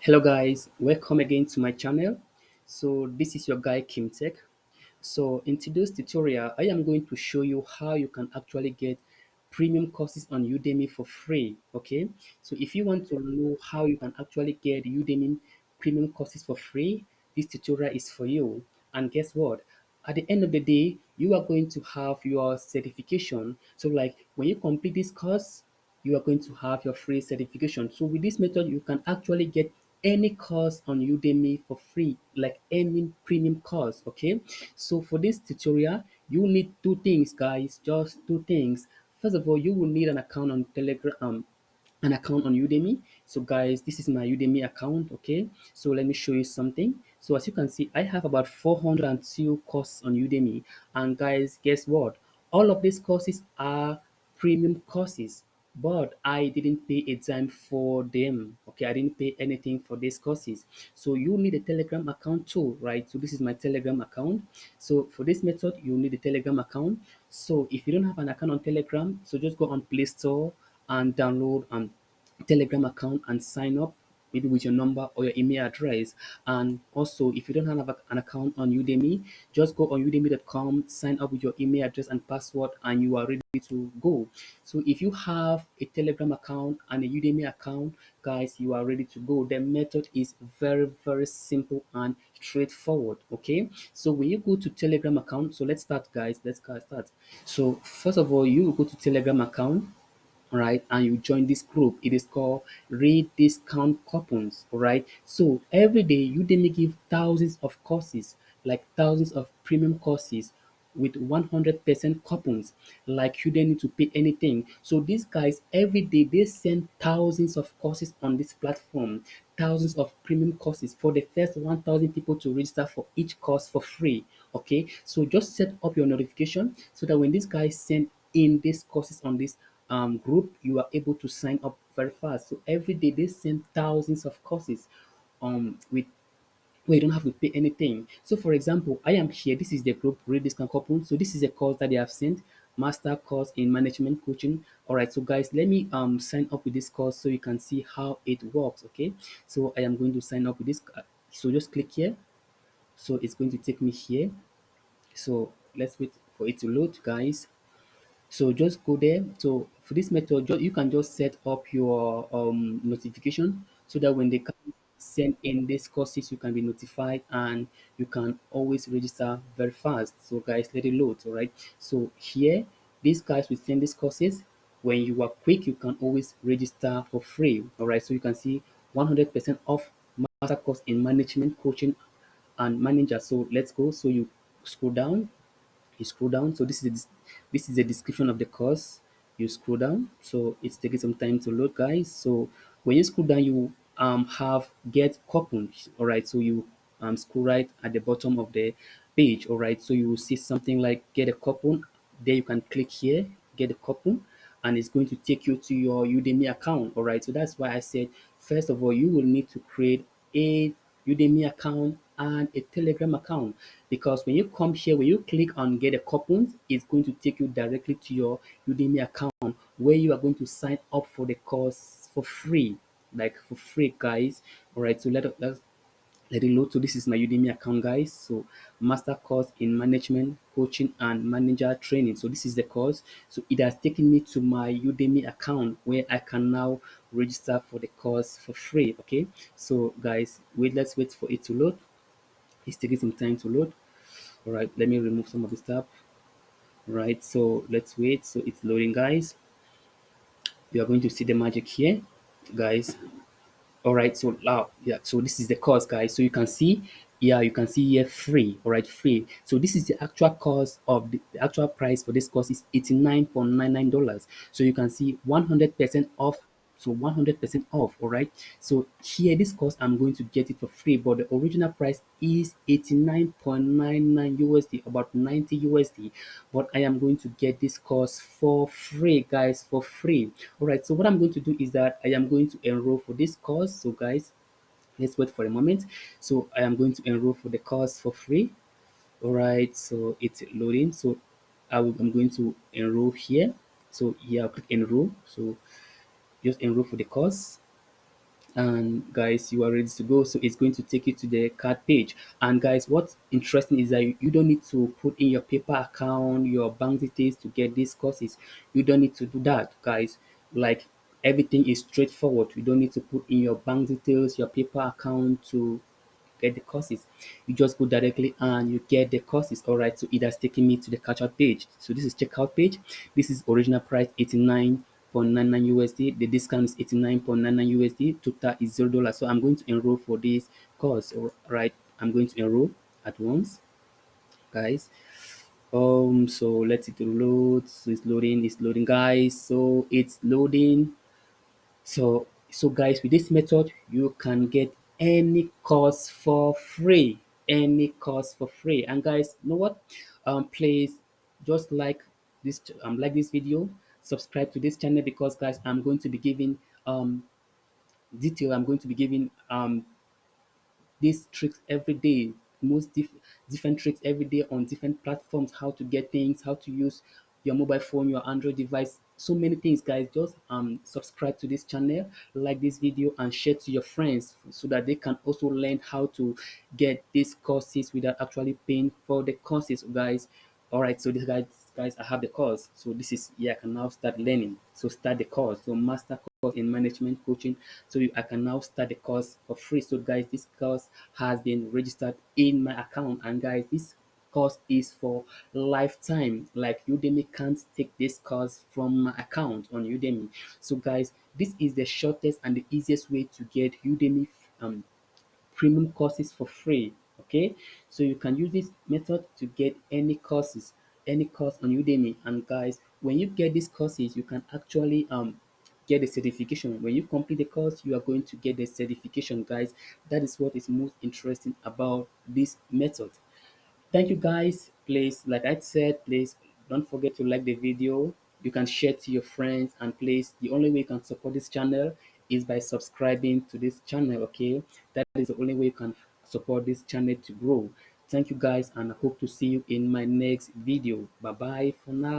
Hello guys, welcome again to my channel. So this is your guy Kim Tech. So in today's tutorial, I am going to show you how you can actually get premium courses on Udemy for free. Okay, so if you want to know how you can actually get Udemy premium courses for free, this tutorial is for you. And guess what? At the end of the day, you are going to have your certification. So like when you complete this course, you are going to have your free certification. So with this method, you can actually get any course on Udemy for free, like any premium course. Okay. So for this tutorial, you need two things, guys. Just two things. First of all, you will need an account on Telegram, an account on Udemy. So guys, this is my Udemy account. Okay, so let me show you something. So as you can see, I have about 402 courses on Udemy, and guys, guess what? All of these courses are premium courses, but I didn't pay a dime for them. Okay, I didn't pay anything for these courses. So you need a Telegram account too, right? So this is my Telegram account. So for this method, you need a Telegram account. So if you don't have an account on Telegram, so just go on Play Store and download Telegram account and sign up maybe with your number or your email address. And also, if you don't have an account on Udemy, just go on udemy.com, sign up with your email address and password, and you are ready to go. So if you have a Telegram account and a Udemy account, guys, you are ready to go. The method is very, very simple and straightforward. Okay, so when you go to Telegram account, so let's start, guys. Let's start. So first of all, you go to Telegram account, right, and you join this group. It is called read discount coupons. All right, so every day Udemy give thousands of courses, like thousands of premium courses with 100% coupons, like you don't need to pay anything. So these guys every day they send thousands of courses on this platform, thousands of premium courses for the first 1000 people to register for each course for free. Okay, so just set up your notification so that when these guys send in these courses on this group, you are able to sign up very fast. So every day they send thousands of courses with where you don't have to pay anything. So for example, I am here. This is the group Read This Can Couple. So this is a course that they have sent, master course in management coaching. All right, so guys, let me sign up with this course so you can see how it works. Okay, so I am going to sign up with this. So just click here. So it's going to take me here. So let's wait for it to load, guys. So just go there. So for this method, you can just set up your notification so that when they come send in these courses, you can be notified and you can always register very fast. So guys, let it load. All right. So here, these guys will send these courses. When you are quick, you can always register for free. All right. So you can see 100% off master course in management coaching and manager. So let's go. So you scroll down, so this is the description of the course. You scroll down, so it's taking some time to load, guys. So when you scroll down, you have get coupons. All right, so you scroll right at the bottom of the page. All right, so you will see something like get a coupon. There you can click here, get a coupon, and it's going to take you to your Udemy account. All right, so that's why I said first of all you will need to create a Udemy account and a Telegram account, because when you come here, when you click on get a coupon, it's going to take you directly to your Udemy account where you are going to sign up for the course for free, like for free, guys. All right, so let it load. So this is my Udemy account, guys. So master course in management coaching and manager training. So this is the course. So it has taken me to my Udemy account where I can now register for the course for free. Okay, so guys, let's wait for it to load. It's taking some time to load. All right, let me remove some of the stuff. Right, so let's wait. So it's loading, guys. You are going to see the magic here, guys. All right, so now, yeah, so this is the cost, guys. So you can see, yeah, you can see here free. All right, free. So this is the actual cost of the actual price for this course is $89.99. So you can see 100% off. So 100% off. All right. So here, this course I'm going to get it for free, but the original price is 89.99 USD, about 90 USD. But I am going to get this course for free, guys, for free. All right, so what I'm going to do is that I am going to enroll for this course. So guys, let's wait for a moment. So I am going to enroll for the course for free. All right, so it's loading. So I'm going to enroll here. So here I'll click enroll. So just enroll for the course. and guys, you are ready to go. So it's going to take you to the card page. And guys, what's interesting is that you don't need to put in your paper account, your bank details to get these courses. You don't need to do that, guys. Like, everything is straightforward. You don't need to put in your bank details, your paper account to get the courses. You just go directly and you get the courses. All right, so it has taken me to the checkout page. So this is checkout page. This is original price 89.99 USD. The discount is 89.99 USD. Total is $0. So I'm going to enroll for this course. All right, I'm going to enroll at once, guys. So let it load. So it's loading, guys. So it's loading. So guys, with this method, you can get any course for free. Any course for free. And guys, you know what? Please just like this video, subscribe to this channel, because guys, I'm going to be giving detail. I'm going to be giving these tricks every day, different tricks every day on different platforms, how to get things, how to use your mobile phone, your Android device, so many things, guys. Just subscribe to this channel, like this video, and share to your friends so that they can also learn how to get these courses without actually paying for the courses, guys. All right, so this guys, I have the course. So this is, yeah, I can now start learning. So start the course. So master course in management coaching. So I can now start the course for free. So guys, this course has been registered in my account, and guys, this course is for lifetime. Like, Udemy can't take this course from my account on Udemy. So guys, this is the shortest and the easiest way to get Udemy premium courses for free. Okay, so you can use this method to get any course on Udemy. And guys, when you get these courses, you can actually get a certification. When you complete the course, you are going to get the certification, guys. That is what is most interesting about this method. Thank you, guys. Please, like I said, please don't forget to like the video. You can share to your friends, and please, the only way you can support this channel is by subscribing to this channel. Okay, that is the only way you can support this channel to grow. Thank you, guys, and I hope to see you in my next video. Bye bye for now.